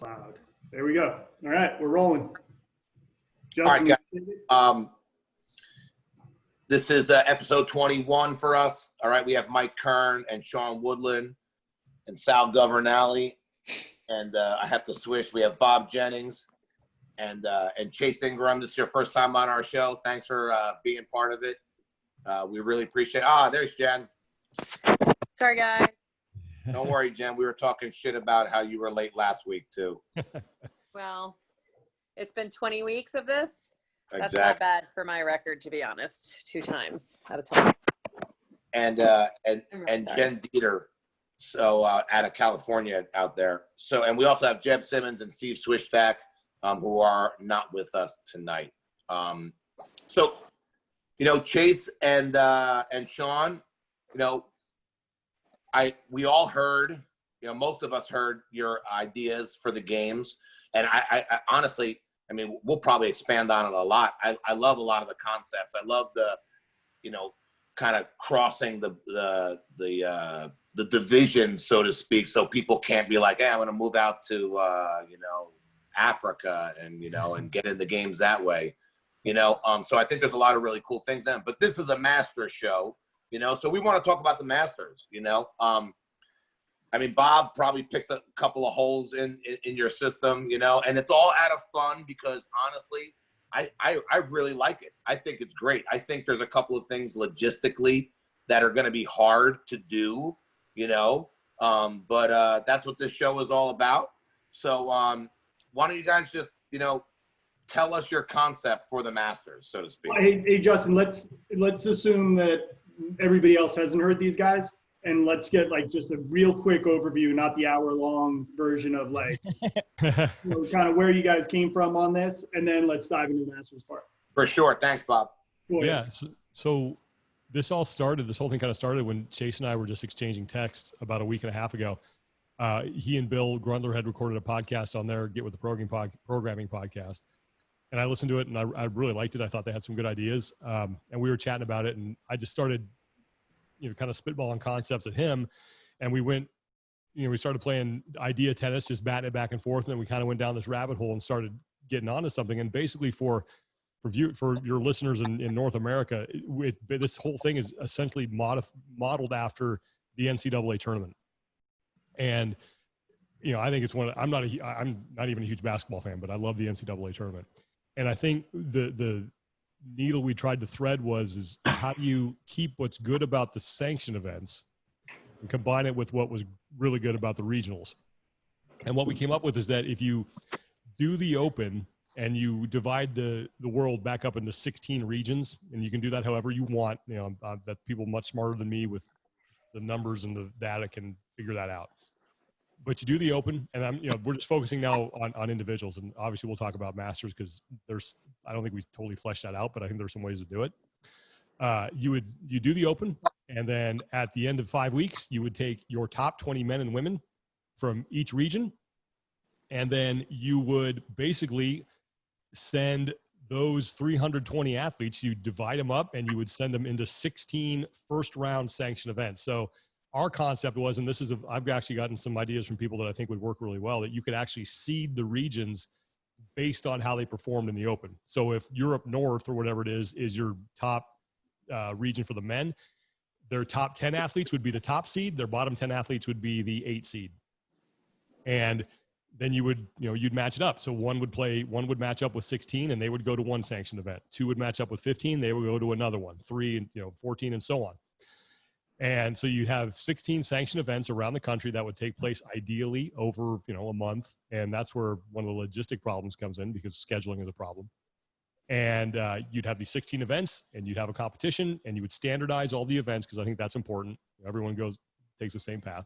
Cloud. There we go. All right, we're rolling. Justin, all right, guys. This is episode 21 for us. All right, we have Mike Kern and Sean Woodland and Sal Governale. And I have to switch. We have Bob Jennings and Chase Ingraham. This is your first time on our show. Thanks for being part of it. We really appreciate it. There's Jen. Sorry, guys. Don't worry, Jen. We were talking shit about how you were late last week, too. Well, it's been 20 weeks of this. That's Exactly. not bad for my record, to be honest. 2 times at a time. And Jen Dieter, so out of California out there. So, and we also have Jeb Simmons and Steve Swishback, who are not with us tonight. So, Chase and Sean, we all heard, most of us heard your ideas for the games. And I honestly, we'll probably expand on it a lot. I love a lot of the concepts. I love the, kind of crossing the division, so to speak, so people can't be like, hey, I'm going to move out to, Africa and get in the games that way, So I think there's a lot of really cool things in it. But this is a Masters show, so we want to talk about the Masters, Bob probably picked a couple of holes in your system, and it's all out of fun because honestly, I really like it. I think it's great. I think there's a couple of things logistically that are going to be hard to do, but that's what this show is all about. So why don't you guys just, tell us your concept for the Masters, so to speak. Hey, Justin, let's assume that everybody else hasn't heard these guys. And let's get just a real quick overview, not the hour-long version of kind of where you guys came from on this, and then let's dive into the Masters part. For sure. Thanks, Bob. Cool. Yeah. So this whole thing kind of started when Chase and I were just exchanging texts about a week and a half ago. He and Bill Grundler had recorded a podcast on their Get With the Programming podcast. And I listened to it and I really liked it. I thought they had some good ideas. And we were chatting about it and I just started kind of spitballing concepts at him. And we went, we started playing idea tennis, just batting it back and forth. And then we kind of went down this rabbit hole and started getting onto something. And basically for your listeners in North America, this whole thing is essentially modeled after the NCAA tournament. And, I think it's I'm not even a huge basketball fan, but I love the NCAA tournament. And I think the needle we tried to thread is how do you keep what's good about the sanction events and combine it with what was really good about the regionals. And what we came up with is that if you do the Open and you divide the world back up into 16 regions, and you can do that however you want, that people much smarter than me with the numbers and the data can figure that out. But you do the Open, and we're just focusing now on individuals, and obviously we'll talk about Masters because I don't think we totally fleshed that out, but I think there's some ways to do it. You do the Open, and then at the end of 5 weeks, you would take your top 20 men and women from each region, and then you would basically send those 320 athletes, you divide them up, and you would send them into 16 first-round sanction events. So our concept was, and I've actually gotten some ideas from people that I think would work really well, that you could actually seed the regions based on how they performed in the Open. So if Europe North or whatever it is your top region for the men, their top 10 athletes would be the top seed, their bottom 10 athletes would be the 8 seed. And then you would, you'd match it up. So one would match up with 16 and they would go to one sanctioned event. 2 would match up with 15, they would go to another one. 3 and 14 and so on. And so you have 16 sanctioned events around the country that would take place ideally over, a month. And that's where one of the logistic problems comes in because scheduling is a problem. And you'd have these 16 events and you'd have a competition and you would standardize all the events because I think that's important. Everyone takes the same path.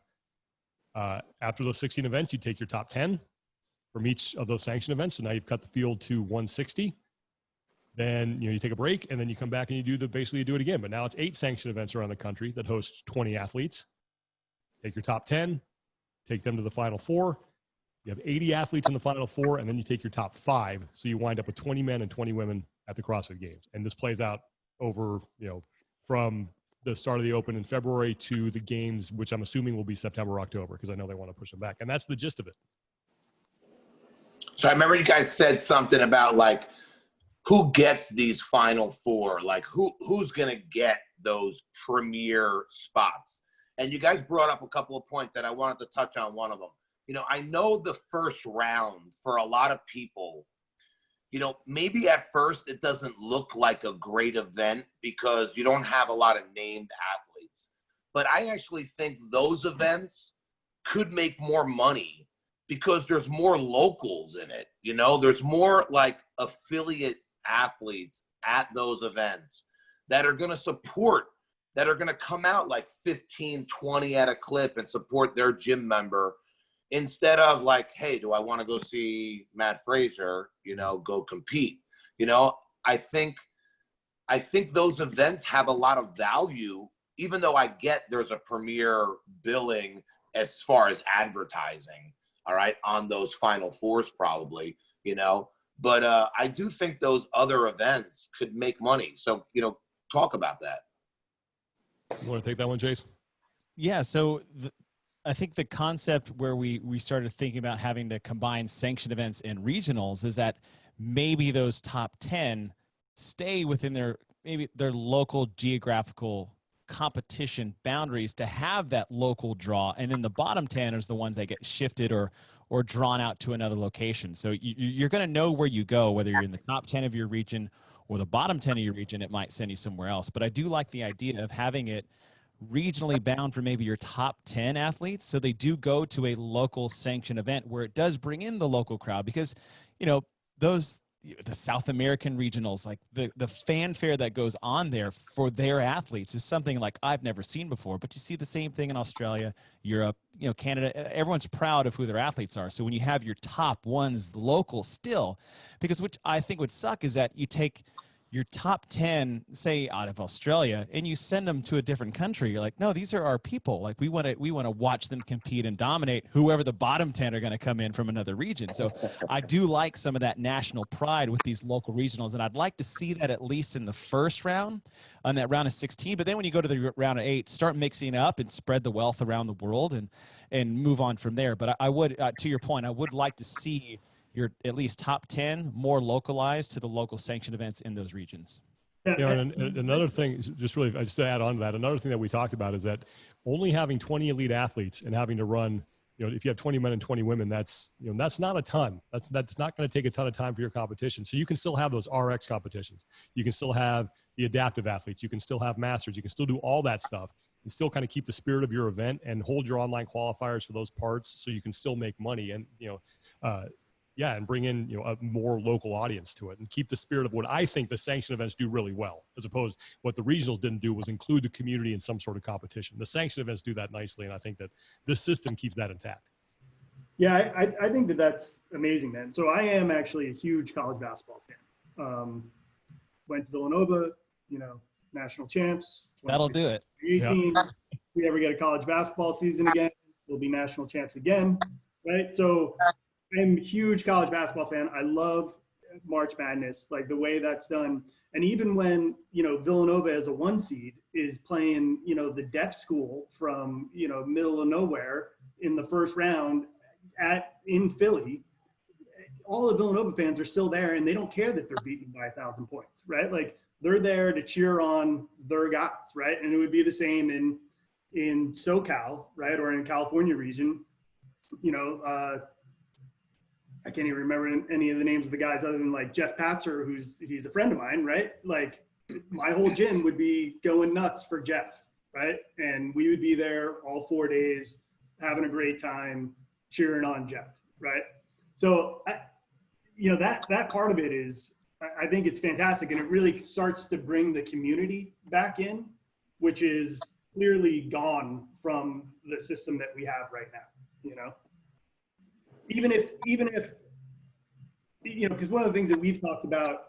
After those 16 events, you take your top 10 from each of those sanctioned events. So now you've cut the field to 160. Then, you take a break and then you come back and you do it again. But now it's 8 sanctioned events around the country that host 20 athletes. Take your top 10, take them to the final 4. You have 80 athletes in the final 4, and then you take your top 5. So you wind up with 20 men and 20 women at the CrossFit Games. And this plays out over, from the start of the Open in February to the games, which I'm assuming will be September, October, because I know they want to push them back. And that's the gist of it. So I remember you guys said something about like who gets these Final Four, like who's gonna get those premier spots. And you guys brought up a couple of points that I wanted to touch on. One of them, you know, I know the first round for a lot of people, you know, maybe at first it doesn't look like a great event because you don't have a lot of named athletes. But I actually think those events could make more money because there's more locals in it. You know, there's more like affiliate athletes at those events that are going to support, that are going to come out like 15, 20 at a clip and support their gym member instead of like, hey, do I want to go see Matt Fraser, you know, go compete? You know, I think those events have a lot of value, even though I get there's a premier billing as far as advertising, all right, on those Final Fours probably, you know. But I do think those other events could make money. So, you know, talk about that. You want to take that one, Chase? Yeah. So I think the concept where we started thinking about having to combine sanctioned events and regionals is that maybe those top 10 stay within their local geographical competition boundaries to have that local draw. And then the bottom 10 is the ones that get shifted or drawn out to another location. So you're going to know where you go, whether you're in the top 10 of your region or the bottom 10 of your region, it might send you somewhere else. But I do like the idea of having it regionally bound for maybe your top 10 athletes. So they do go to a local sanctioned event where it does bring in the local crowd because, you know, the South American regionals, like the fanfare that goes on there for their athletes is something like I've never seen before, but you see the same thing in Australia, Europe, you know, Canada. Everyone's proud of who their athletes are. So when you have your top ones local still, because which I think would suck is that you take your top 10, say out of Australia, and you send them to a different country. You're like, no, these are our people. Like we want to watch them compete and dominate whoever the bottom 10 are going to come in from another region. So I do like some of that national pride with these local regionals. And I'd like to see that at least in the first round, on that round of 16. But then when you go to the round of 8, start mixing up and spread the wealth around the world and move on from there. But I would, to your point, I would like to see your at least top 10 more localized to the local sanctioned events in those regions. Yeah, and another thing, just to add on to that, another thing that we talked about is that only having 20 elite athletes and having to run, you know, if you have 20 men and 20 women, that's not a ton. That's not going to take a ton of time for your competition. So you can still have those RX competitions. You can still have the adaptive athletes. You can still have masters. You can still do all that stuff and still kind of keep the spirit of your event and hold your online qualifiers for those parts so you can still make money and, and bring in, you know, a more local audience to it and keep the spirit of what I think the sanctioned events do really well, as opposed what the regionals didn't do was include the community in some sort of competition. The sanctioned events do that nicely, and I think that this system keeps that intact. Yeah, I think that's amazing, man. So I am actually a huge college basketball fan. Went to Villanova, you know, national champs. That'll do it. 18. If we ever get a college basketball season again, we'll be national champs again, right? So I'm a huge college basketball fan. I love March Madness, like the way that's done. And even when, you know, Villanova as a 1 seed is playing, you know, the deaf school from, you know, middle of nowhere in the first round in Philly, all the Villanova fans are still there and they don't care that they're beaten by 1,000 points, right? Like they're there to cheer on their guys, right? And it would be the same in SoCal, right? Or in California region, you know, I can't even remember any of the names of the guys other than like Jeff Patzer, he's a friend of mine, right? Like my whole gym would be going nuts for Jeff, right? And we would be there all 4 days, having a great time, cheering on Jeff, right? So, that part of it is, I think it's fantastic. And it really starts to bring the community back in, which is clearly gone from the system that we have right now, you know? Even if, you know, because one of the things that we've talked about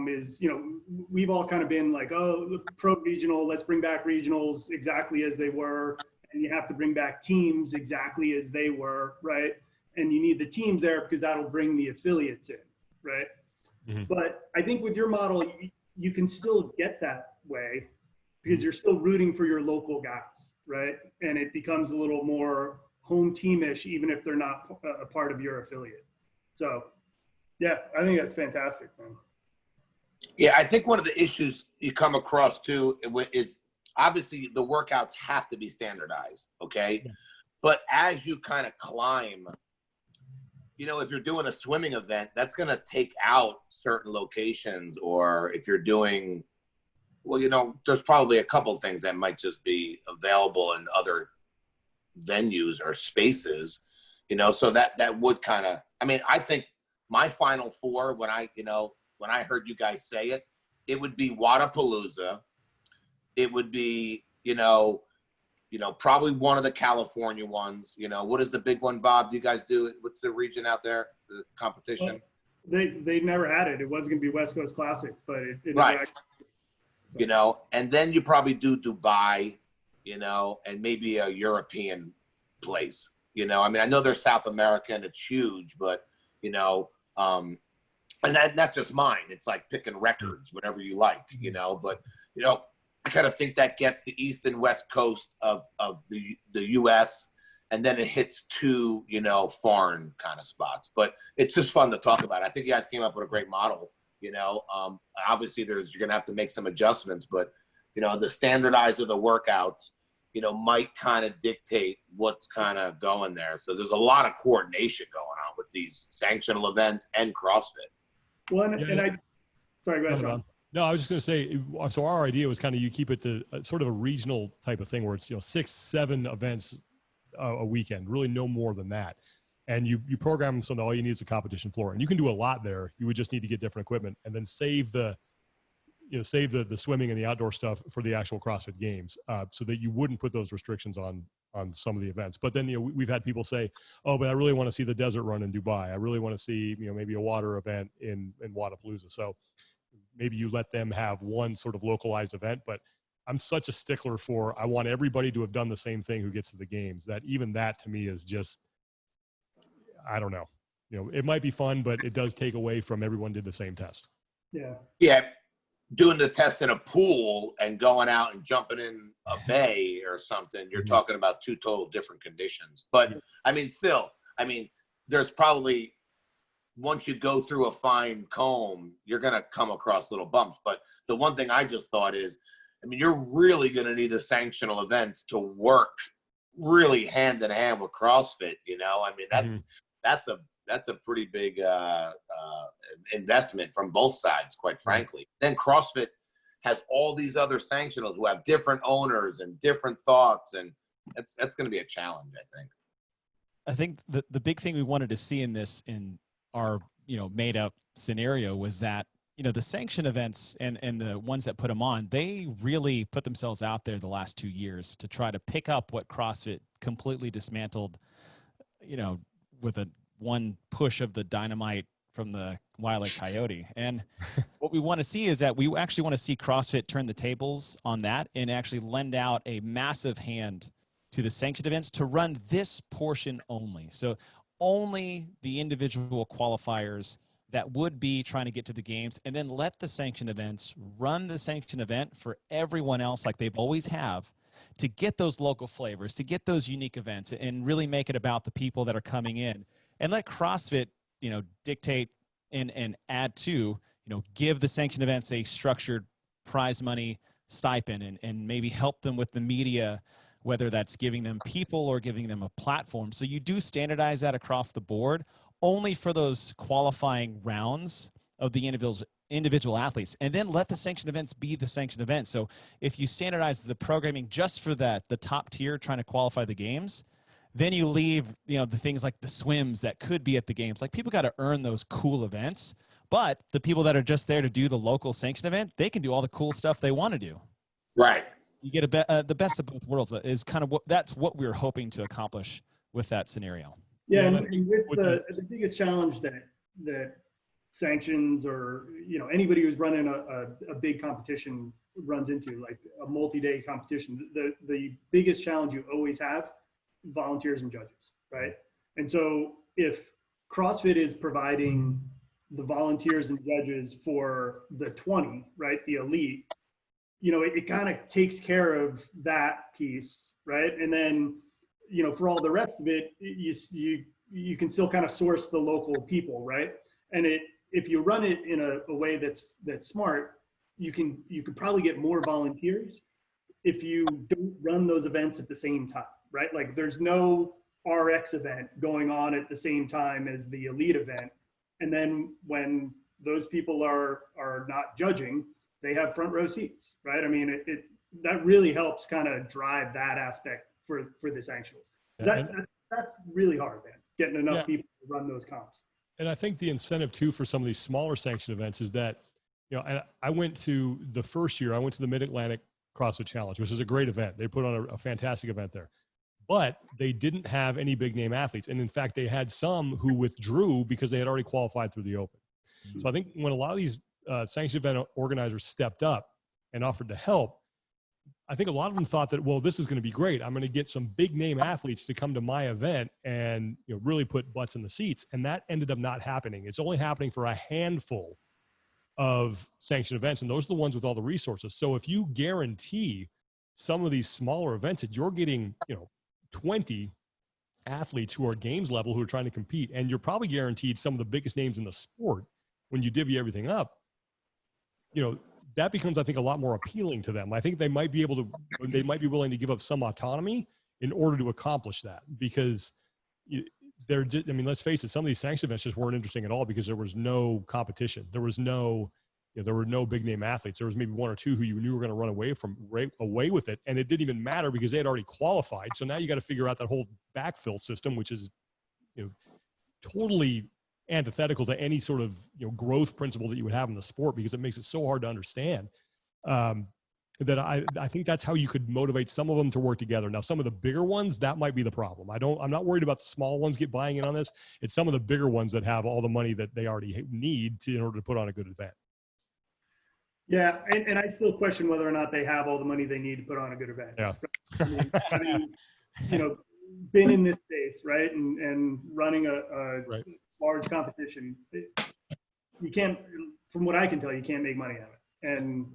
is, you know, we've all kind of been like, oh, pro regional, let's bring back regionals exactly as they were. And you have to bring back teams exactly as they were, right? And you need the teams there because that'll bring the affiliates in, right? Mm-hmm. But I think with your model, you can still get that way because you're still rooting for your local guys, right? And it becomes a little more home teamish, even if they're not a part of your affiliate. So yeah, I think that's fantastic, man. Yeah, I think one of the issues you come across too is obviously the workouts have to be standardized, okay? Yeah. But as you kind of climb, you know, if you're doing a swimming event, that's going to take out certain locations, or if you're doing, well, you know, there's probably a couple of things that might just be available in other venues or spaces, you know, so that would kind of, I mean, I think my final four, when I heard you guys say it, it would be Wadapalooza. It would be, probably one of the California ones. You know, what is the big one, Bob? Do you guys do? What's the region out there, the competition? Well, they never had it. It was going to be West Coast Classic, but it Right. never actually, You know, and then you probably do Dubai, you know, and maybe a European place. You know, I mean, I know they're South America and it's huge, but, you know, and that's just mine. It's like picking records, whatever you like, you know, but, you know, I kind of think that gets the East and West Coast of the U.S., and then it hits two, you know, foreign kind of spots. But it's just fun to talk about. I think you guys came up with a great model, you know. Obviously, you're going to have to make some adjustments, but, you know, the standardize of the workouts, you know, might kind of dictate what's kind of going there. So there's a lot of coordination going on with these sanctional events and CrossFit. well, sorry, go ahead, John. No, I was just going to say, so our idea was kind of you keep it to sort of a regional type of thing where it's, 6-7 events a weekend, really no more than that. And you program them so that all you need is a competition floor. And you can do a lot there. You would just need to get different equipment and then save the swimming and the outdoor stuff for the actual CrossFit games, so that you wouldn't put those restrictions on some of the events. But then, we've had people say, oh, but I really want to see the desert run in Dubai. I really want to see, maybe a water event in Wadapalooza. So maybe you let them have one sort of localized event, but I'm such a stickler for, I want everybody to have done the same thing who gets to the games, that even that to me is just, I don't know. It might be fun, but it does take away from everyone did the same test. Yeah. Yeah. Doing the test in a pool and going out and jumping in a bay or something, you're talking about two total different conditions. But I mean, still, there's probably, once you go through a fine comb, you're going to come across little bumps. But the one thing I just thought is, you're really going to need the sanctional events to work really hand in hand with CrossFit. That's a pretty big investment from both sides, quite frankly. Then CrossFit has all these other sanctionals who have different owners and different thoughts, and that's going to be a challenge, I think. I think the big thing we wanted to see in our made up scenario was that the sanction events and the ones that put them on, they really put themselves out there the last 2 years to try to pick up what CrossFit completely dismantled, with a one push of the dynamite from the Wile E. Coyote. And what we want to see is that we actually want to see CrossFit turn the tables on that and actually lend out a massive hand to the sanctioned events to run this portion only. So only the individual qualifiers that would be trying to get to the games, and then let the sanctioned events run the sanctioned event for everyone else like they've always have, to get those local flavors, to get those unique events, and really make it about the people that are coming in. And let CrossFit, dictate and add to, give the sanctioned events a structured prize money stipend, and maybe help them with the media, whether that's giving them people or giving them a platform. So you do standardize that across the board, only for those qualifying rounds of the individual athletes, and then let the sanctioned events be the sanctioned events. So if you standardize the programming just for the top tier trying to qualify the games, then you leave, the things like the swims that could be at the games. Like, people got to earn those cool events, but the people that are just there to do the local sanctioned event, they can do all the cool stuff they want to do. Right. You get the best of both worlds is kind of that's what we're hoping to accomplish with that scenario. Yeah, and with the biggest challenge that sanctions, or anybody who's running a big competition runs into, like a multi-day competition, the biggest challenge you always have, volunteers and judges, right? And so if CrossFit is providing the volunteers and judges for the 20, right, the elite, it kind of takes care of that piece, right? And then for all the rest of it, you you can still kind of source the local people, right? And if you run it in a way that's smart, you could probably get more volunteers if you don't run those events at the same time, right? Like there's no RX event going on at the same time as the elite event. And then when those people are not judging, they have front row seats, right? I mean, that really helps kind of drive that aspect for the sanctionals. That's really hard, man, getting enough people to run those comps. And I think the incentive too for some of these smaller sanction events is that, you know, and I went to the first year, I went to the Mid-Atlantic CrossFit Challenge, which is a great event. They put on a fantastic event there, but they didn't have any big name athletes. And in fact, they had some who withdrew because they had already qualified through the Open. So I think when a lot of these sanctioned event organizers stepped up and offered to help, I think a lot of them thought that, well, this is going to be great. I'm going to get some big name athletes to come to my event and, you know, really put butts in the seats. And that ended up not happening. It's only happening for a handful of sanctioned events. And those are the ones with all the resources. So if you guarantee some of these smaller events that you're getting, you know, 20 athletes who are games level who are trying to compete, and you're probably guaranteed some of the biggest names in the sport when you divvy everything up, you know, that becomes, I think, a lot more appealing to them. I think they might be willing to give up some autonomy in order to accomplish that, because they're just, I mean, let's face it, some of these sanctioned events just weren't interesting at all because there was no competition. There was no, you know, there were no big name athletes. There was maybe one or two who you knew were going to run away with it. And it didn't even matter because they had already qualified. So now you got to figure out that whole backfill system, which is, you know, totally antithetical to any sort of, you know, growth principle that you would have in the sport, because it makes it so hard to understand. That I think that's how you could motivate some of them to work together. Now, some of the bigger ones, that might be the problem. I'm not worried about the small ones buying in on this. It's some of the bigger ones that have all the money that they already need in order to put on a good event. Yeah, and I still question whether or not they have all the money they need to put on a good event. Yeah. I mean, you know, been in this space, right, and running a right. large competition, you can't, from what I can tell, you can't make money out of it. And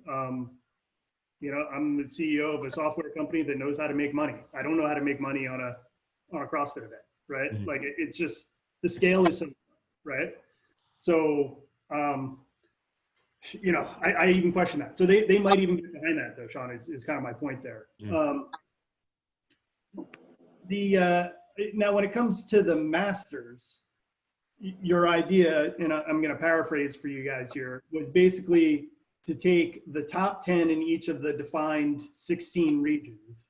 you know, I'm the CEO of a software company that knows how to make money. I don't know how to make money on a CrossFit event, right? Mm-hmm. Like it's just, the scale is so, right? So, you know, I even question that. So they might even get behind that though, Sean, is kind of my point there. Now when it comes to the Masters, your idea, and I'm going to paraphrase for you guys here, was basically to take the top 10 in each of the defined 16 regions,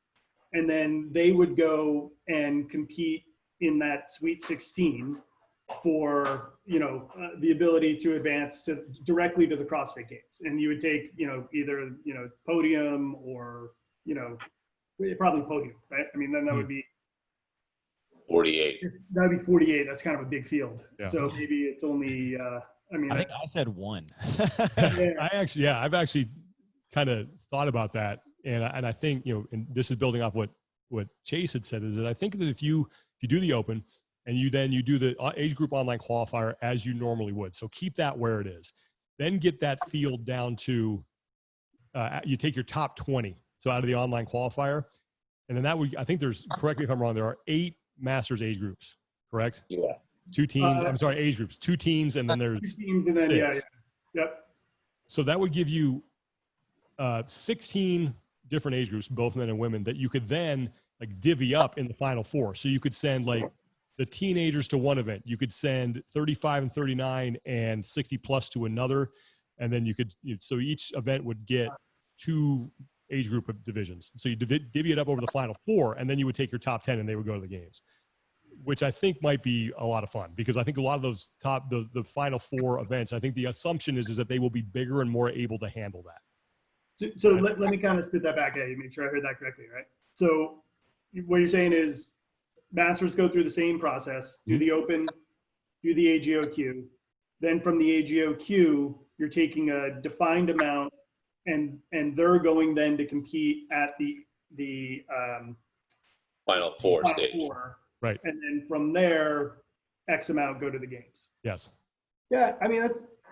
and then they would go and compete in that Sweet 16 for, you know, the ability to advance directly to the CrossFit Games. And you would take, you know, either, you know, podium or, you know, probably podium, right? I mean, then that would be 48. That'd be 48. That's kind of a big field. Yeah. So maybe it's only, I mean, I think I said one. Yeah. I've actually kind of thought about that. And I think, you know, and this is building off what Chase had said, is that I think that if you do the Open and you do the age group online qualifier as you normally would, so keep that where it is, then get that field down to, you take your top 20. So out of the online qualifier, and then that would, I think there's, correct me if I'm wrong, there are 8 Masters age groups, correct? Yeah. 2 teams. I'm sorry, age groups. 2 teams, and then there's 2 teams, and then 6. yeah. Yep. So that would give you 16 different age groups, both men and women, that you could then like divvy up in the final 4. So you could send like the teenagers to one event. You could send 35 and 39 and 60 plus to another, and then so each event would get 2 age group of divisions. So you divvy it up over the final 4, and then you would take your top 10 and they would go to the games, which I think might be a lot of fun, because I think a lot of those the final 4 events, I think the assumption is that they will be bigger and more able to handle that. So let me kind of spit that back at you, make sure I heard that correctly, right? So what you're saying is Masters go through the same process, do the Open, do the AGOQ. Then from the AGOQ, you're taking a defined amount, and they're going then to compete at the final 4 stage. 4. Right. And then from there, X amount go to the games. Yes. Yeah, I mean,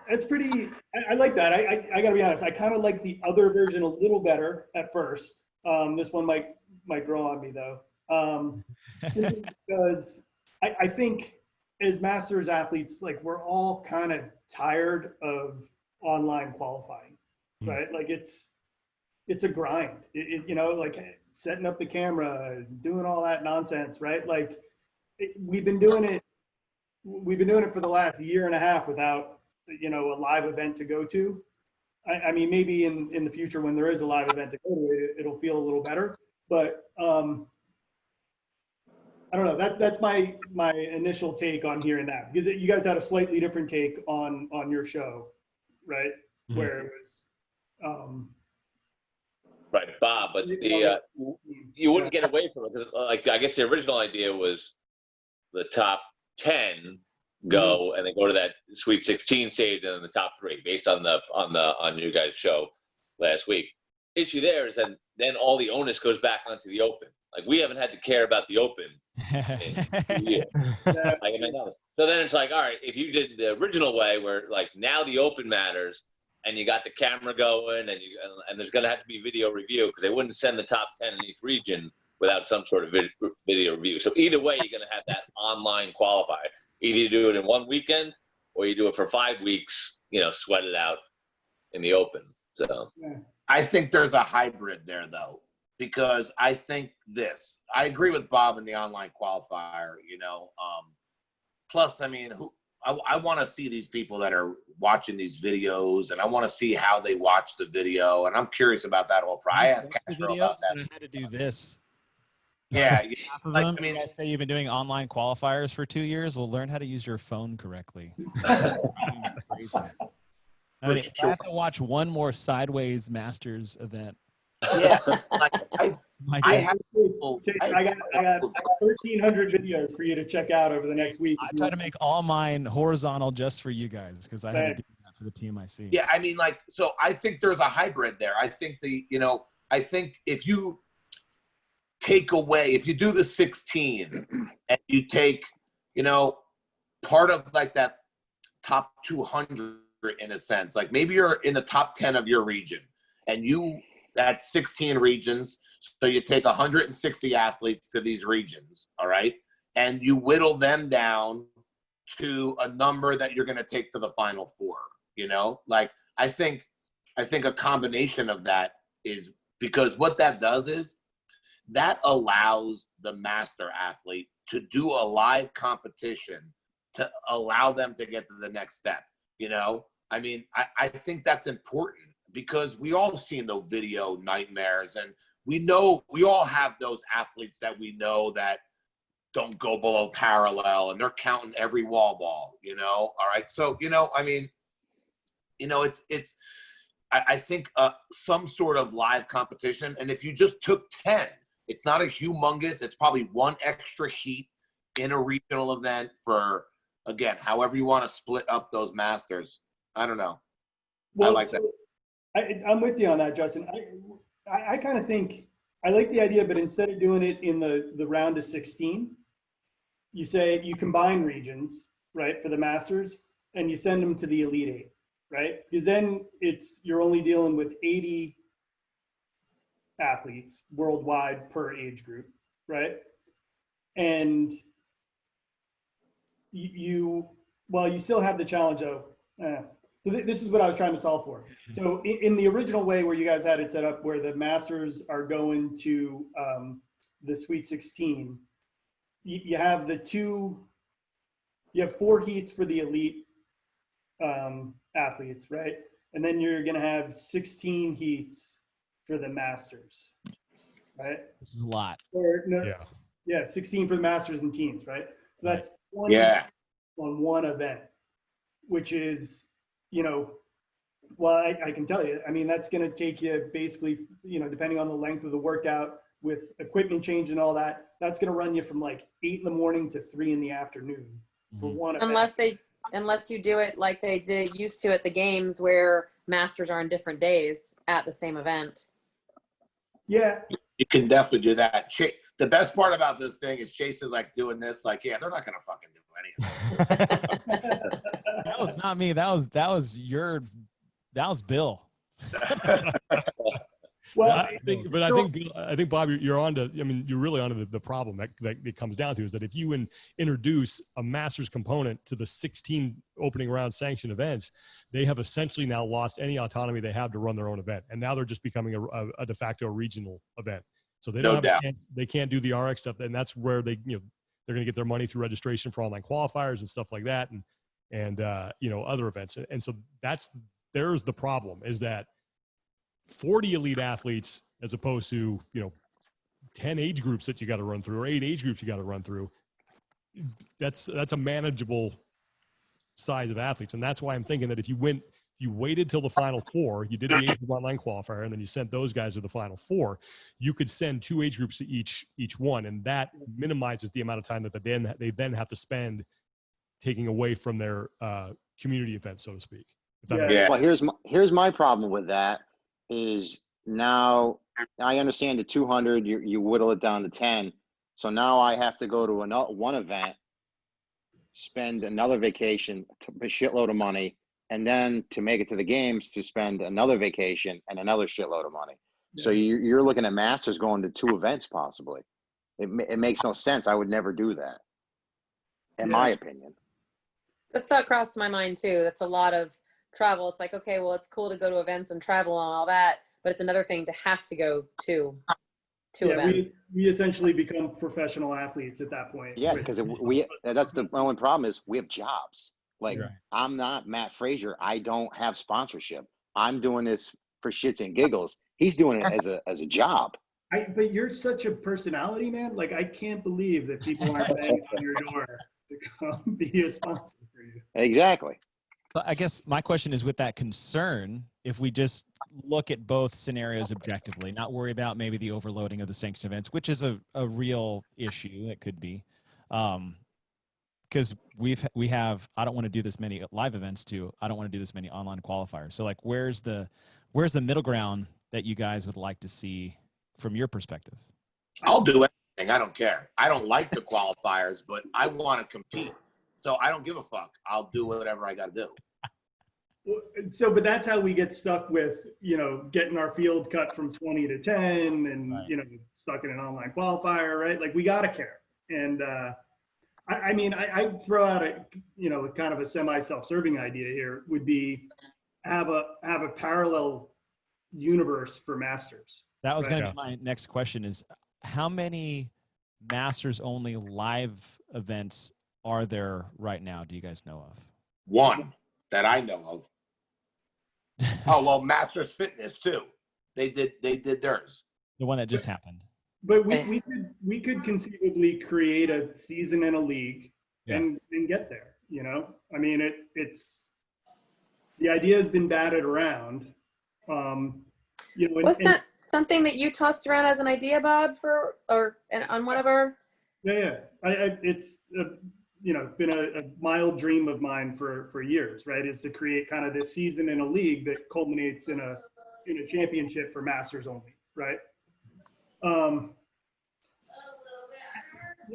that's pretty, I like that. I gotta be honest, I kind of like the other version a little better at first. This one might grow on me though. Because I think as Masters athletes, like we're all kind of tired of online qualifying, right? Like it's a grind, like setting up the camera, doing all that nonsense, right? Like we've been doing it for the last year and a half without, a live event to go to. I mean, maybe in the future when there is a live event to go to, it'll feel a little better. But I don't know. That's my initial take on hearing that, because you guys had a slightly different take on your show, right? Mm-hmm. Where it was. Right, Bob, but you wouldn't get away from it because, like, I guess the original idea was the top 10 go and then go to that Sweet 16 stage and then the top 3 based on you guys' show last week. Issue there is then all the onus goes back onto the Open. Like, we haven't had to care about the Open in 2 years. So then it's like, all right, if you did the original way where like now the Open matters and you got the camera going and there's going to have to be video review because they wouldn't send the top 10 in each region without some sort of video review. So either way, you're going to have that online qualifier. Either you do it in one weekend or you do it for 5 weeks, sweat it out in the Open. So I think there's a hybrid there, though, because I think I agree with Bob in the online qualifier, plus, I mean, I want to see these people that are watching these videos, and I want to see how they watch the video, and I'm curious about that whole process. I asked Castro about that. I had to do this. Yeah, half of them. I mean, I say you've been doing online qualifiers for 2 years. Well, learn how to use your phone correctly. I have to watch one more Sideways Masters event. Yeah, I got 1,300 videos for you to check out over the next week. I try to make all mine horizontal just for you guys because I had to do that for the team I see. Yeah, I mean, so I think there's a hybrid there. I think I think if you if you do the 16 and you take, part of like that top 200 in a sense, like maybe you're in the top 10 of your region and that's 16 regions. So you take 160 athletes to these regions. All right. And you whittle them down to a number that you're going to take to the Final Four, like I think a combination of that is because what that does is that allows the master athlete to do a live competition to allow them to get to the next step. I mean, I think that's important because we all seen the video nightmares, and we all have those athletes that we know that don't go below parallel and they're counting every wall ball, all right. So, I mean, I think some sort of live competition. And if you just took 10, it's not a humongous, it's probably one extra heat in a regional event for, again, however you want to split up those masters. I don't know. Well, I like that. I'm with you on that, Justin. I kind of think, I like the idea, but instead of doing it in the round of 16, you say you combine regions, right, for the masters, and you send them to the Elite 8, right? Because then you're only dealing with 80 athletes worldwide per age group, right? And you still have the challenge of, so this is what I was trying to solve for. So in the original way where you guys had it set up where the masters are going to the Sweet 16, you have you have 4 heats for the elite athletes, right? And then you're going to have 16 heats for the masters, right? Which is a lot. Yeah, 16 for the masters and teens, right? So that's 20 on one event, which is, well, I can tell you, I mean, that's going to take you basically, depending on the length of the workout with equipment change and all that, that's going to run you from like 8 in the morning to 3 in the afternoon for one event. Unless you do it like they used to at the games where masters are on different days at the same event. Yeah. You can definitely do that. The best part about this thing is Chase is like doing this, like, yeah, they're not going to fucking do any of this. That was not me. That was Bill. Well, I think Bob, you're on to. I mean, you're really onto the problem that it comes down to is that if you introduce a Masters component to the 16 opening round sanctioned events, they have essentially now lost any autonomy they have to run their own event, and now they're just becoming a de facto regional event. So they don't they can't do the RX stuff, and that's where they're going to get their money through registration for online qualifiers and stuff like that, and other events, and so there's the problem is that 40 elite athletes as opposed to 10 age groups that you got to run through or 8 age groups you got to run through. That's a manageable size of athletes, and that's why I'm thinking that if you waited till the final 4, you did the age group online qualifier, and then you sent those guys to the final 4, you could send 2 age groups to each one, and that minimizes the amount of time that they then have to spend taking away from their community events, so to speak. Well, here's my problem with that is now I understand the 200, you whittle it down to 10. So now I have to go to one event, spend another vacation, a shitload of money, and then to make it to the games to spend another vacation and another shitload of money. Yeah. So you're looking at Masters going to 2 events possibly. It makes no sense. I would never do that, in my opinion. The thought crossed my mind too. That's a lot of travel. It's like, okay, well, it's cool to go to events and travel and all that, but it's another thing to have to go to events. We essentially become professional athletes at that point. Yeah, because that's the only problem is we have jobs. Like, I'm not Matt Frazier. I don't have sponsorship. I'm doing this for shits and giggles. He's doing it as a job. But you're such a personality, man. Like, I can't believe that people aren't banging on your door to come be a sponsor for you. Exactly. But I guess my question is with that concern, if we just look at both scenarios objectively, not worry about maybe the overloading of the sanctioned events, which is a real issue that could be, because we have, I don't want to do this many live events too. I don't want to do this many online qualifiers. So like, where's the middle ground that you guys would like to see from your perspective? I'll do anything. I don't care. I don't like the qualifiers, but I want to compete. So I don't give a fuck. I'll do whatever I got to do. But that's how we get stuck with, getting our field cut from 20 to 10 and, stuck in an online qualifier, right? Like, we got to care. And I throw out a, kind of a semi-self-serving idea here would be have a parallel universe for Masters. That was going to be my next question is how many Masters only live events are there right now? Do you guys know of? One that I know of. Oh, well, Masters Fitness too. They did theirs. The one that just happened. But we could conceivably create a season and a league and get there, I mean, it's the idea has been batted around. Wasn't that something that you tossed around as an idea, Bob, on one of our? Yeah. It's been a mild dream of mine for years, right? Is to create kind of this season in a league that culminates in a championship for Masters only, right?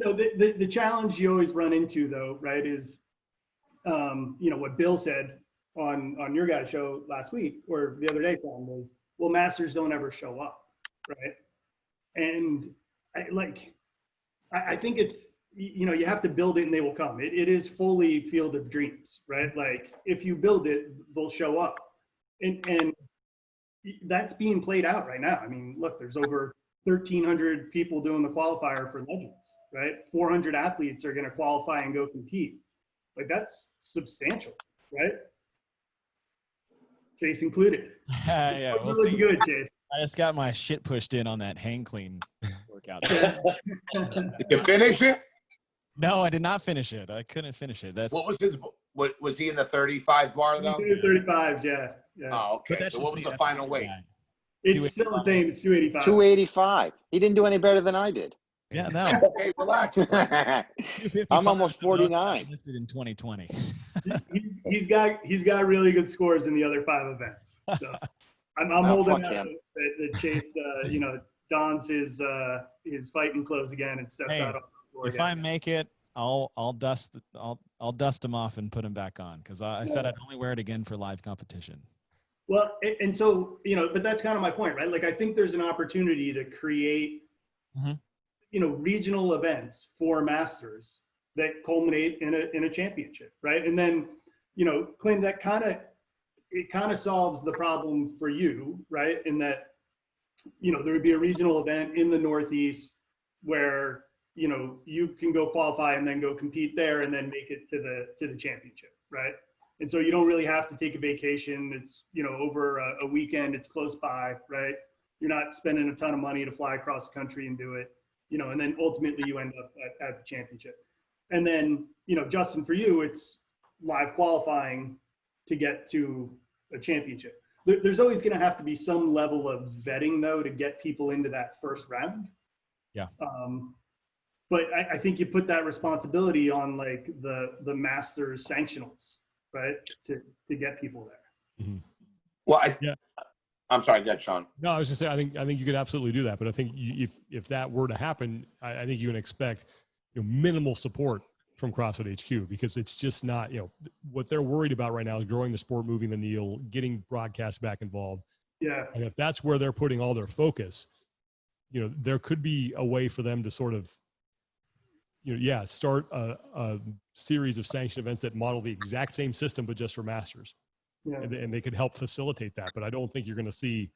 The challenge you always run into though, right, is what Bill said on your guys' show last week or the other day, Tom, was, well, Masters don't ever show up, right? And I think it's, you have to build it and they will come. It is fully field of dreams, right? Like, if you build it, they'll show up. And that's being played out right now. I mean, look, there's over 1,300 people doing the qualifier for Legends, right? 400 athletes are going to qualify and go compete. Like, that's substantial, right? Chase included. Yeah, we'll really good, Chase. I just got my shit pushed in on that hang clean workout. Did you finish it? No, I did not finish it. I couldn't finish it. What was his? What was he in the 35 bar though? 35s, yeah. Oh, okay. So what was the final weight? It's still the same. It's 285. 285. He didn't do any better than I did. Yeah, no. Okay, relax. I'm almost 49. Lifted in 2020. He's got really good scores in the other 5 events. So I'm holding out that Chase, dons his fighting clothes again and steps out on the floor. If I make it, I'll dust them off and put them back on because I said I'd only wear it again for live competition. Well, and so, but that's kind of my point, right? Like, I think there's an opportunity to create, regional events for masters that culminate in a championship, right? And then, Clint, that kind of solves the problem for you, right? In that, there would be a regional event in the Northeast where, you can go qualify and then go compete there and then make it to the championship, right? And so you don't really have to take a vacation. It's, over a weekend, it's close by, right? You're not spending a ton of money to fly across the country and do it, and then ultimately you end up at the championship. And then, Justin, for you, it's live qualifying to get to a championship. There's always going to have to be some level of vetting, though, to get people into that first round. Yeah. But I think you put that responsibility on like the Masters sanctionals, right? To get people there. Mm-hmm. Well, I'm sorry, go ahead, Sean. No, I was just saying, I think you could absolutely do that. But I think if that were to happen, I think you can expect minimal support from CrossFit HQ, because it's just not, what they're worried about right now is growing the sport, moving the needle, getting broadcast back involved. Yeah. And if that's where they're putting all their focus, there could be a way for them to sort of, start a series of sanctioned events that model the exact same system, but just for masters. Yeah. And they could help facilitate that. But I don't think you're going to see,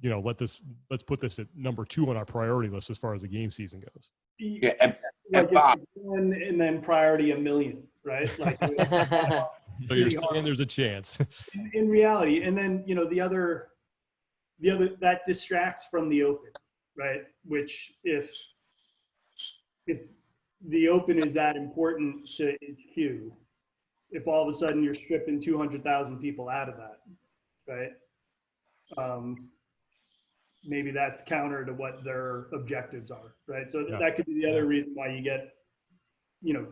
let's put this at number 2 on our priority list as far as the game season goes. Yeah, and Bob. And then priority 1 million, right? Like, so you're saying there's a chance. in reality. And then, the other that distracts from the open, right? Which if the open is that important to HQ, if all of a sudden you're stripping 200,000 people out of that, right? Maybe that's counter to what their objectives are, right? So that could be the other reason why you get,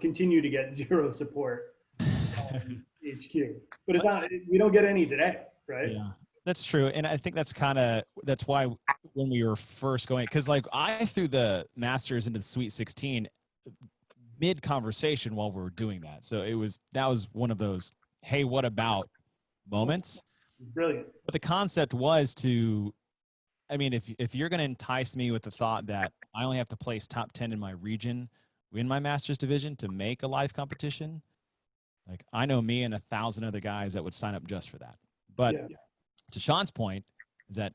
continue to get zero support on HQ. But it's not, we don't get any today, right? Yeah, that's true. And I think that's why when we were first going, because like I threw the Masters into the Sweet 16 mid conversation while we were doing that. So that was one of those, hey, what about moments? Brilliant. But the concept was if you're going to entice me with the thought that I only have to place top 10 in my region, win my Masters division to make a live competition, like I know me and 1,000 other guys that would sign up just for that. But to Sean's point is that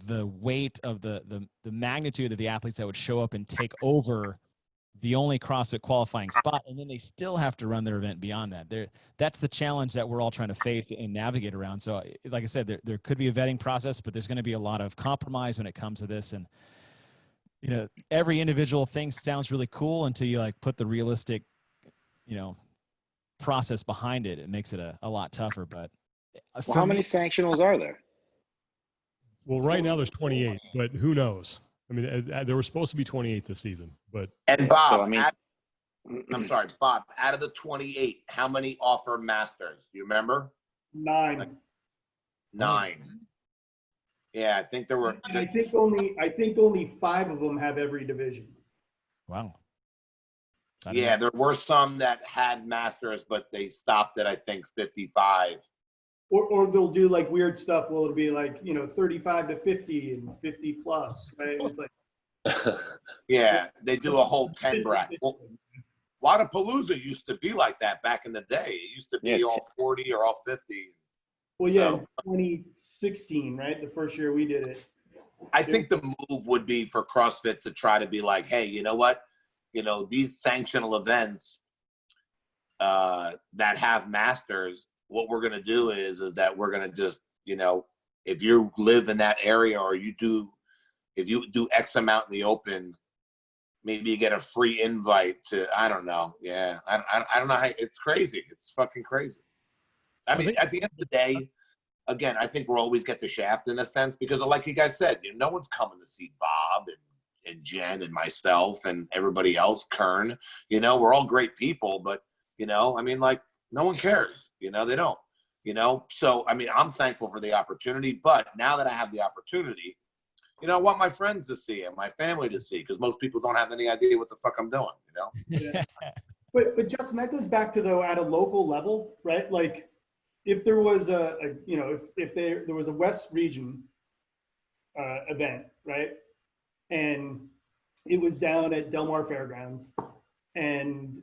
the weight of the magnitude of the athletes that would show up and take over the only CrossFit qualifying spot, and then they still have to run their event beyond that. That's the challenge that we're all trying to face and navigate around. So like I said, there could be a vetting process, but there's going to be a lot of compromise when it comes to this. And, every individual thing sounds really cool until you like put the realistic, process behind it. It makes it a lot tougher, but how many sanctionals are there? Well, right now there's 28, but who knows? I mean, there were supposed to be 28 this season, but. And Bob, I'm sorry, Bob, out of the 28, how many offer masters? Do you remember? 9. 9. Yeah, I think there were. And I think only 5 of them have every division. Wow. Yeah, there were some that had masters, but they stopped at, I think, 55. Or they'll do like weird stuff. Well, it'll be like, 35 to 50 and 50 plus, right? It's like, yeah, they do a whole 10 bracket. Well, Wadapalooza used to be like that back in the day. It used to be all 40 or all 50. Well, yeah, 2016, right? The first year we did it. I think the move would be for CrossFit to try to be like, hey, you know what? These sanctional events that have masters, what we're going to do is that we're going to just, if you live in that area or if you do X amount in the open, maybe you get a free invite to, I don't know. Yeah. I don't know how, it's crazy. It's fucking crazy. I mean, at the end of the day, again, I think we'll always get the shaft in a sense because like you guys said, no one's coming to see Bob and Jen and myself and everybody else, Kern, we're all great people, but, I mean, like, no one cares, they don't, so, I mean, I'm thankful for the opportunity, but now that I have the opportunity, I want my friends to see it, my family to see, because most people don't have any idea what the fuck I'm doing, Yeah. But Justin, that goes back to, though, at a local level, right? Like, if there was if there was a West region event, right? And it was down at Del Mar Fairgrounds, and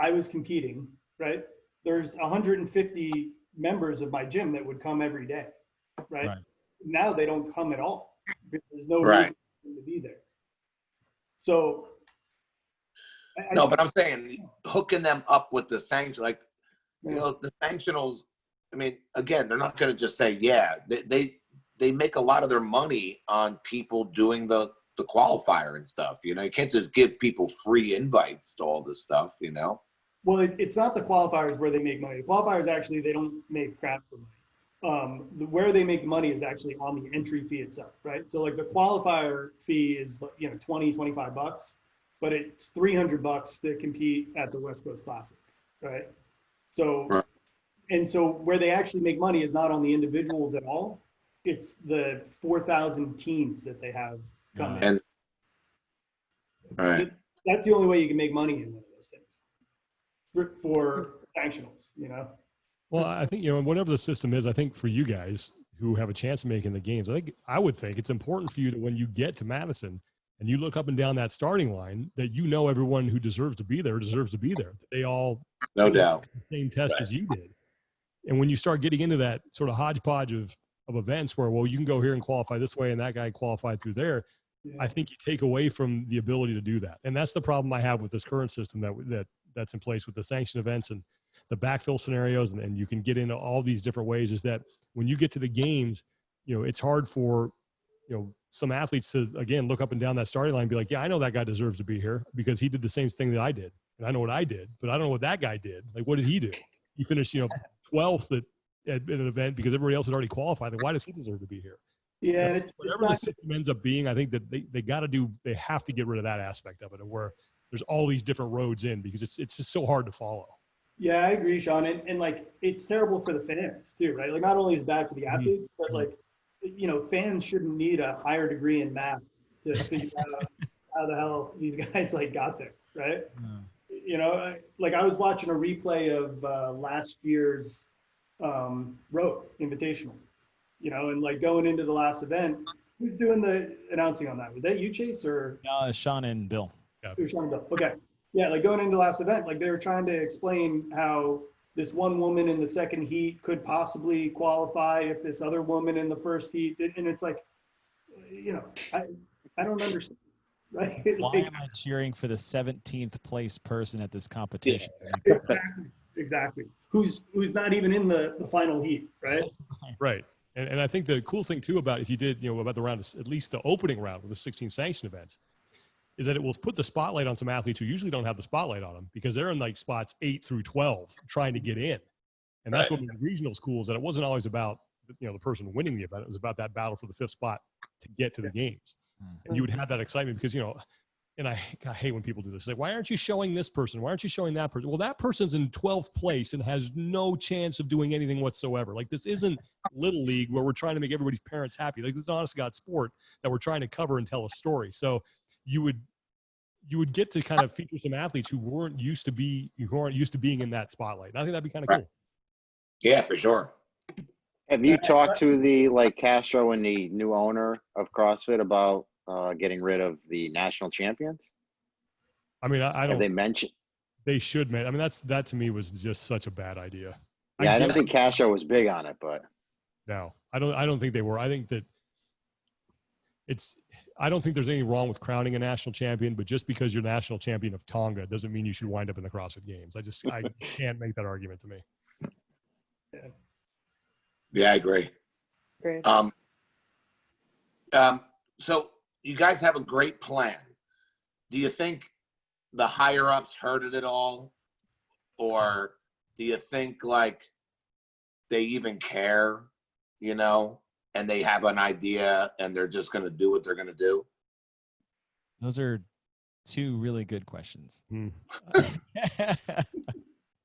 I was competing, right? There's 150 members of my gym that would come every day, right? Now they don't come at all. There's no reason for them to be there. So no, but I'm saying hooking them up with the sanction, like, you know, the sanctionals. I mean, again, they're not going to just say, yeah. They make a lot of their money on people doing the qualifier and stuff. You know, you can't just give people free invites to all this stuff. You know. Well, it's not the qualifiers where they make money. The qualifiers actually, they don't make crap for money. Where they make money is actually on the entry fee itself, right? So like the qualifier fee is, you know, $20-$25, but it's $300 to compete at the West Coast Classic, right? So, and so where they actually make money is not on the individuals at all. It's the 4,000 teams that they have come in. And That's the only way you can make money in one of those things for sanctionals, you know? Well, I think, you know, whatever the system is, I think for you guys who have a chance of making the games, I would think it's important for you to, when you get to Madison and you look up and down that starting line, that you know everyone who deserves to be there. That they all no doubt the same test as you did. And when you start getting into that sort of hodgepodge of events where, well, you can go here and qualify this way and that guy qualified through there, I think you take away from the ability to do that. And that's the problem I have with this current system that's in place with the sanctioned events and the backfill scenarios. And you can get into all these different ways, is that when you get to the games, you know, it's hard for, you know, some athletes to, again, look up and down that starting line and be like, yeah, I know that guy deserves to be here because he did the same thing that I did. And I know what I did, but I don't know what that guy did. Like, what did he do? He finished, you know, 12th at an event because everybody else had already qualified. Then why does he deserve to be here? Yeah, whatever the system ends up being, I think that they have to get rid of that aspect of it, and where there's all these different roads in, because it's just so hard to follow. Yeah, I agree, Sean. And like, it's terrible for the fans too, right? Like, not only is it bad for the athletes, but like, you know, fans shouldn't need a higher degree in math to figure out how the hell these guys like got there, right? You know, like I was watching a replay of last year's road invitational, you know, and like going into the last event, who's doing the announcing on that? Was that you, Chase, or? No, Sean and Bill. Yeah. It was Sean and Bill. Okay. Yeah, like going into the last event, like they were trying to explain how this one woman in the second heat could possibly qualify if this other woman in the first heat did. And it's like, you know, I don't understand. Right? Why am I cheering for the 17th place person at this competition? Exactly. Who's not even in the final heat, right? Right. And I think the cool thing too about, if you did, you know, about the round, at least the opening round with the 16 sanctioned events, is that it will put the spotlight on some athletes who usually don't have the spotlight on them, because they're in like spots 8 through 12 trying to get in. And that's what made the regionals cool, is that it wasn't always about, you know, the person winning the event. It was about that battle for the 5th spot to get to the games. And you would have that excitement because, you know, and I hate when people do this. Like, why aren't you showing this person? Why aren't you showing that person? Well, that person's in 12th place and has no chance of doing anything whatsoever. Like, this isn't Little League where we're trying to make everybody's parents happy. Like, this is an honest to God sport that we're trying to cover and tell a story. So you would get to kind of feature some athletes who aren't used to being in that spotlight. And I think that'd be kind of cool. Yeah, for sure. Have you talked to the Castro and the new owner of CrossFit about getting rid of the national champions? I mean, I don't. Have they mentioned? They should, man. I mean, that to me was just such a bad idea. Yeah, I didn't think Castro was big on it, but no, I don't think they were. I think that I don't think there's anything wrong with crowning a national champion, but just because you're national champion of Tonga doesn't mean you should wind up in the CrossFit Games. I can't make that argument to me. Yeah, I agree. Great. So you guys have a great plan. Do you think the higher ups heard it at all? Or do you think like they even care, you know, and they have an idea and they're just going to do what they're going to do? Those are two really good questions.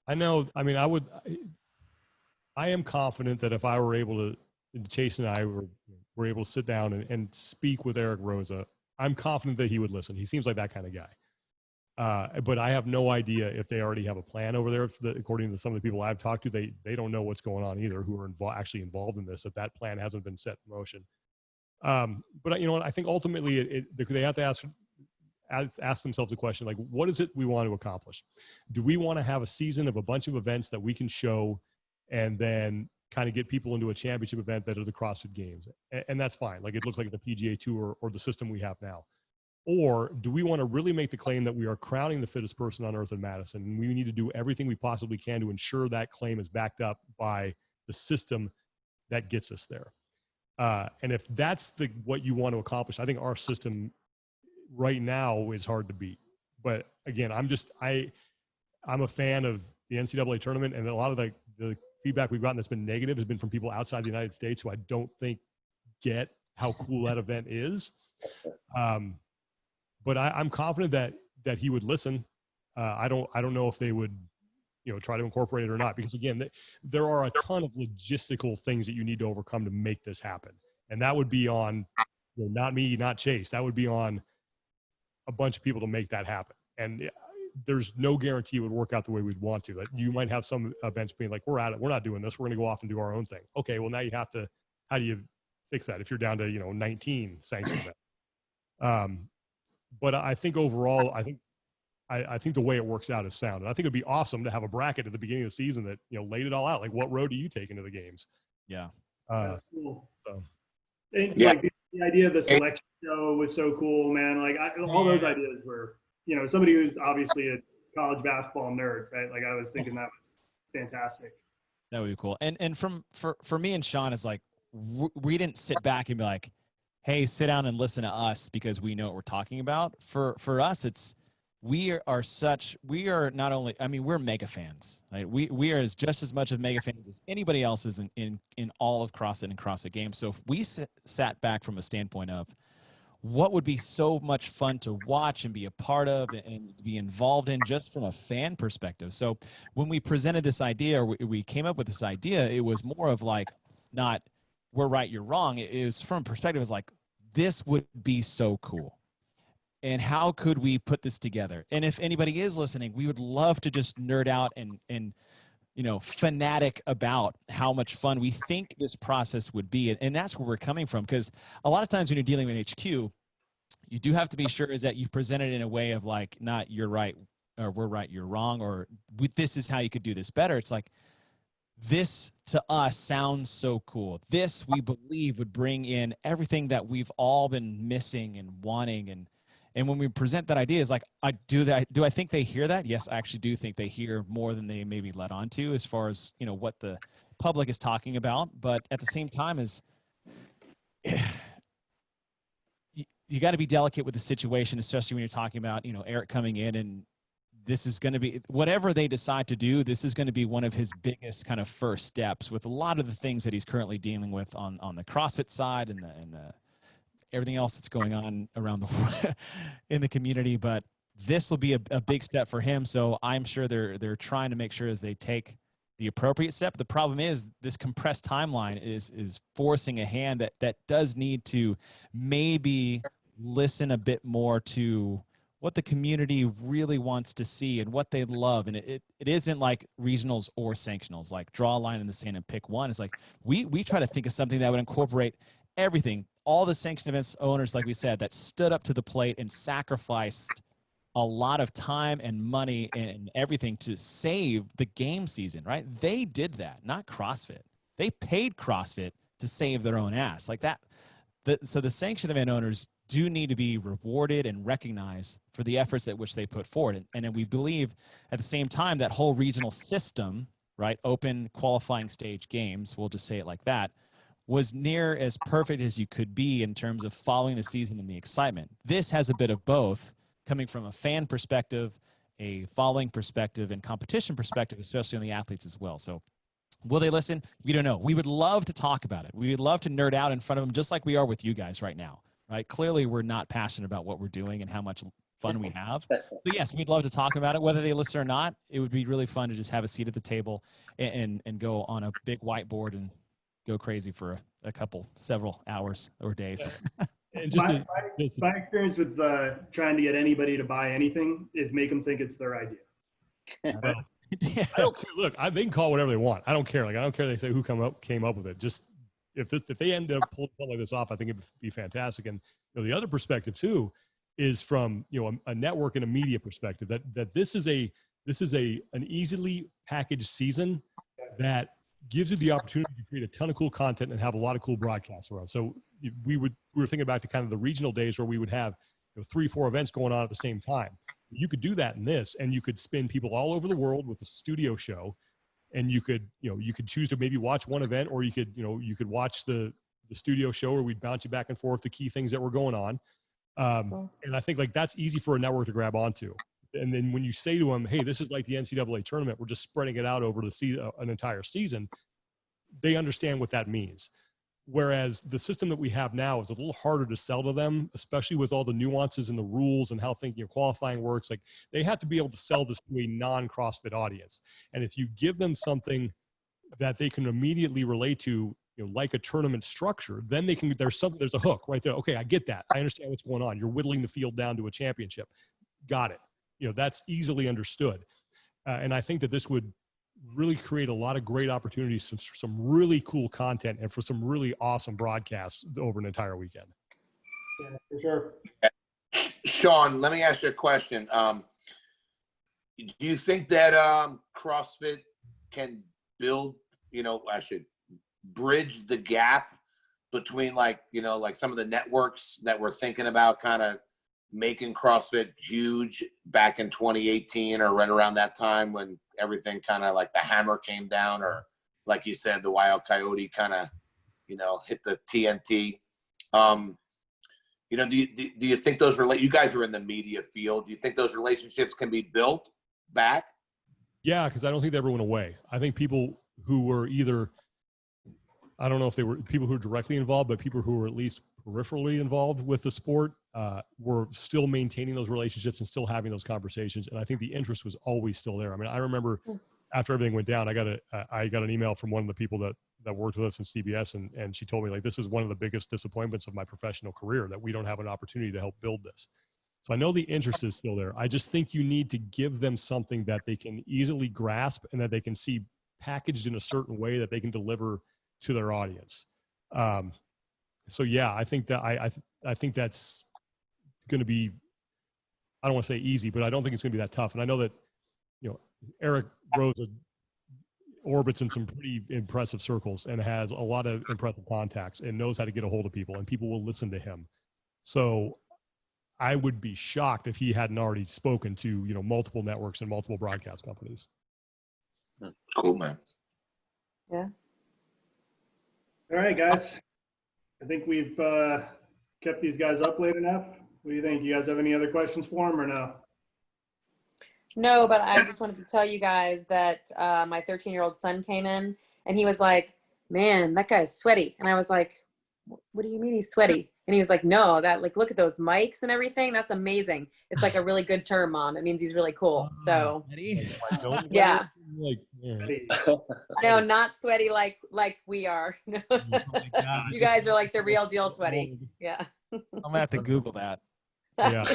I know. I mean, I am confident that if I were able to, Chase and I were able to sit down and speak with Eric Rosa, I'm confident that he would listen. He seems like that kind of guy. But I have no idea if they already have a plan over there. According to some of the people I've talked to, they don't know what's going on either, who are actually involved in this, if that plan hasn't been set in motion. But you know what? I think ultimately they have to ask themselves a question, like, what is it we want to accomplish? Do we want to have a season of a bunch of events that we can show and then kind of get people into a championship event that are the CrossFit Games? And that's fine. Like, it looks like the PGA Tour or the system we have now. Or do we want to really make the claim that we are crowning the fittest person on earth in Madison, and we need to do everything we possibly can to ensure that claim is backed up by the system that gets us there? And if that's what you want to accomplish, I think our system right now is hard to beat. But again, I'm a fan of the NCAA tournament, and a lot of the feedback we've gotten that's been negative has been from people outside the United States who I don't think get how cool that event is. But I'm confident that he would listen. I don't know if they would, try to incorporate it or not, because again, there are a ton of logistical things that you need to overcome to make this happen. And that would be on, not me, not Chase. That would be on a bunch of people to make that happen. And there's no guarantee it would work out the way we'd want to. Like, you might have some events being like, we're at it, we're not doing this, we're going to go off and do our own thing. Okay, well, now you have to, how do you fix that if you're down to 19 sanctioned events? But I think overall, I think the way it works out is sound. And I think it'd be awesome to have a bracket at the beginning of the season that, laid it all out. Like, what road do you take into the games? Yeah. That's cool. So. And, like, the idea of the selection show was so cool, man. Like, all those ideas were, somebody who's obviously a college basketball nerd, right? Like, I was thinking that was fantastic. That would be cool. And for me and Sean, is like, we didn't sit back and be like, hey, sit down and listen to us because we know what we're talking about. For us, we are not only, I mean, we're mega fans. Right? We are just as much of mega fans as anybody else is in all of CrossFit and CrossFit Games. So if we sat back from a standpoint of what would be so much fun to watch and be a part of and be involved in just from a fan perspective. So when we presented this idea, or we came up with this idea, it was more of like, not we're right, you're wrong. It was from perspective, it's like, this would be so cool. And how could we put this together? And if anybody is listening, we would love to just nerd out and fanatic about how much fun we think this process would be. And that's where we're coming from. Because a lot of times when you're dealing with HQ, you do have to be sure is that you present it in a way of like, not you're right, or we're right, you're wrong, or this is how you could do this better. It's like, this to us sounds so cool. This, we believe, would bring in everything that we've all been missing and wanting. And when we present that idea, it's like, do I think they hear that? Yes, I actually do think they hear more than they maybe let on to, as far as, what the public is talking about. But at the same time, is you got to be delicate with the situation, especially when you're talking about, Eric coming in, and this is going to be, whatever they decide to do, this is going to be one of his biggest kind of first steps with a lot of the things that he's currently dealing with on the CrossFit side and the everything else that's going on around the world in the community. But this will be a big step for him. So I'm sure they're trying to make sure as they take the appropriate step. The problem is this compressed timeline is forcing a hand that does need to maybe listen a bit more to what the community really wants to see and what they love. And it isn't like regionals or sanctionals, like draw a line in the sand and pick one. It's like, we try to think of something that would incorporate everything. All the sanction events owners, like we said, that stood up to the plate and sacrificed a lot of time and money and everything to save the game season, right? They did that, not CrossFit. They paid CrossFit to save their own ass like that. So the sanction event owners do need to be rewarded and recognized for the efforts at which they put forward. And then we believe at the same time that whole regional system, right, open qualifying stage games, we'll just say it like that, was near as perfect as you could be in terms of following the season and the excitement. This has a bit of both, coming from a fan perspective, a following perspective, and competition perspective, especially on the athletes as well. So will they listen? We don't know. We would love to talk about it. We would love to nerd out in front of them, just like we are with you guys right now. Right? Clearly, we're not passionate about what we're doing and how much fun we have. So yes, we'd love to talk about it. Whether they listen or not, it would be really fun to just have a seat at the table and go on a big whiteboard and go crazy for several hours or days. And just my experience with trying to get anybody to buy anything is make them think it's their idea. well, I don't care. Look, they can call whatever they want. I don't care. Like, I don't care. They say who came up with it. Just if they end up pulling something like this off, I think it'd be fantastic. And the other perspective too is from a network and a media perspective that this is an easily packaged season that gives you the opportunity to create a ton of cool content and have a lot of cool broadcasts around. So we were thinking back to kind of the regional days where we would have 3-4 events going on at the same time. You could do that in this, and you could spin people all over the world with a studio show, and you could choose to maybe watch one event, or you could watch the studio show where we'd bounce you back and forth the key things that were going on. And I think like that's easy for a network to grab onto. And then when you say to them, hey, this is like the NCAA tournament, we're just spreading it out over an entire season, they understand what that means. Whereas the system that we have now is a little harder to sell to them, especially with all the nuances and the rules and how qualifying works. Like, they have to be able to sell this to a non-CrossFit audience. And if you give them something that they can immediately relate to, like a tournament structure, then there's a hook right there. Okay, I get that. I understand what's going on. You're whittling the field down to a championship. Got it. That's easily understood. And I think that this would really create a lot of great opportunities for some really cool content and for some really awesome broadcasts over an entire weekend. Yeah, for sure. Sean, let me ask you a question. Do you think that CrossFit can build, bridge the gap between like some of the networks that were thinking about kind of making CrossFit huge back in 2018 or right around that time when everything kind of like the hammer came down, or like you said, the Wild Coyote kind of, hit the TNT. Do you think you guys are in the media field. Do you think those relationships can be built back? Yeah, because I don't think they ever went away. I think people who were I don't know if they were people who were directly involved, but people who were at least peripherally involved with the sport were still maintaining those relationships and still having those conversations. And I think the interest was always still there. I mean, I remember after everything went down, I got an email from one of the people that worked with us in CBS, and she told me, like, this is one of the biggest disappointments of my professional career, that we don't have an opportunity to help build this. So I know the interest is still there. I just think you need to give them something that they can easily grasp and that they can see packaged in a certain way that they can deliver to their audience. So yeah, I think that I think that's going to be, I don't want to say easy, but I don't think it's going to be that tough. And I know that, Eric Rosa orbits in some pretty impressive circles and has a lot of impressive contacts and knows how to get a hold of people, and people will listen to him. So I would be shocked if he hadn't already spoken to, multiple networks and multiple broadcast companies. Cool, man. Yeah. All right, guys. I think we've kept these guys up late enough. What do you think? You guys have any other questions for them or no? No, but I just wanted to tell you guys that my 13-year-old son came in and he was like, man, that guy's sweaty. And I was like, what do you mean he's sweaty? And he was like, no, look at those mics and everything. That's amazing. It's like a really good term, Mom. It means he's really cool. So yeah. No, not sweaty like we are. Oh my God, you guys are like the real deal sweaty. Yeah. I'm gonna have to Google that. Yeah.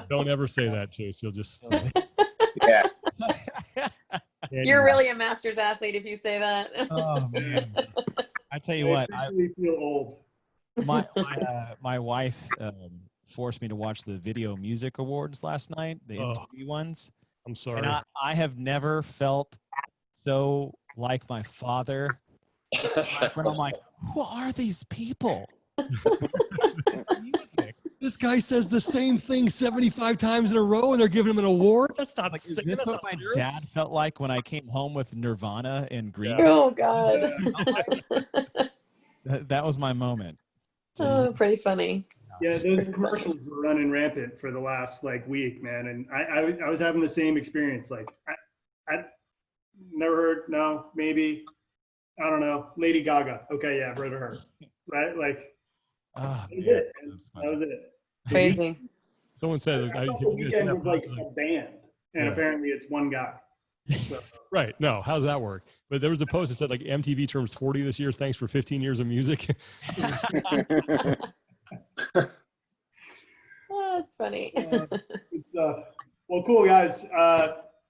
Don't ever say that, Chase. You'll just. Yeah. You're really a master's athlete if you say that. Oh man. I tell you what, I feel old. My wife forced me to watch the Video Music Awards last night, the MTV ones. I'm sorry. And I have never felt so like my father. When I'm like, who are these people? Music. This guy says the same thing 75 times in a row, and they're giving him an award. That's not like, singing. Is this That's what not my dad felt like when I came home with Nirvana and Green? Oh God. That was my moment. Oh, pretty funny. Yeah, those commercials were running rampant for the last week, man, and I was having the same experience. Like I never heard, no, maybe, I don't know, Lady Gaga. Okay, yeah, I've heard of her, right? Like that was it. That was it. Crazy. Someone said I thought the Weeknd was like a band, and apparently it's one guy. So. Right. No, how's that work? But there was a post that said like MTV turns 40 this year. Thanks for 15 years of music. Oh, that's funny. Good stuff. Well, cool, guys.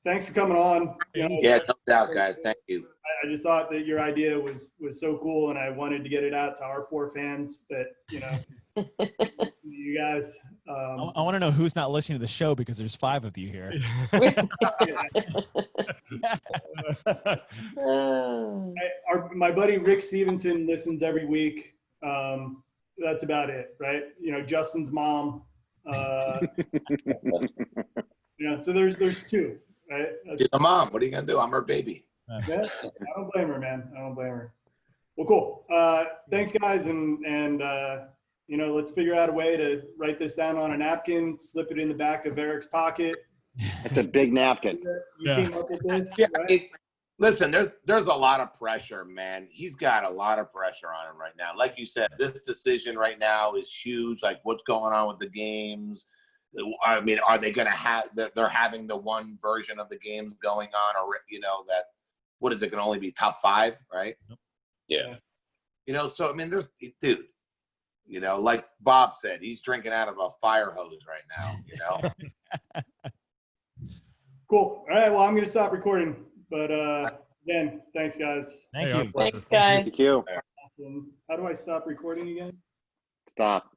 Thanks for coming on. You know, Yeah, no doubt, guys. Thank you. I just thought that your idea was so cool, and I wanted to get it out to our 4 fans that, you know, you guys. I want to know who's not listening to the show because there's 5 of you here. My buddy Rick Stevenson listens every week. That's about it, right? You know, Justin's mom. You know, so there's 2, right? She's a mom. What are you gonna do? I'm her baby. Yeah, I don't blame her, man. I don't blame her. Well, cool. Thanks, guys, and you know, let's figure out a way to write this down on a napkin, slip it in the back of Eric's pocket. It's a big napkin. You came up with this, Yeah, right? listen, there's a lot of pressure, man. He's got a lot of pressure on him right now. Like you said, this decision right now is huge. Like, what's going on with the games? I mean, are they going to have? They're having the one version of the games going on, or you know that. What is it going to only be top 5, right? Yeah. You know, so I mean, dude. You know, like Bob said, he's drinking out of a fire hose right now. You know. Cool. All right. Well, I'm going to stop recording. But again, thanks, guys. Thank Hey, you. Thanks, guys. Thank you. Awesome. How do I stop recording again? Stop.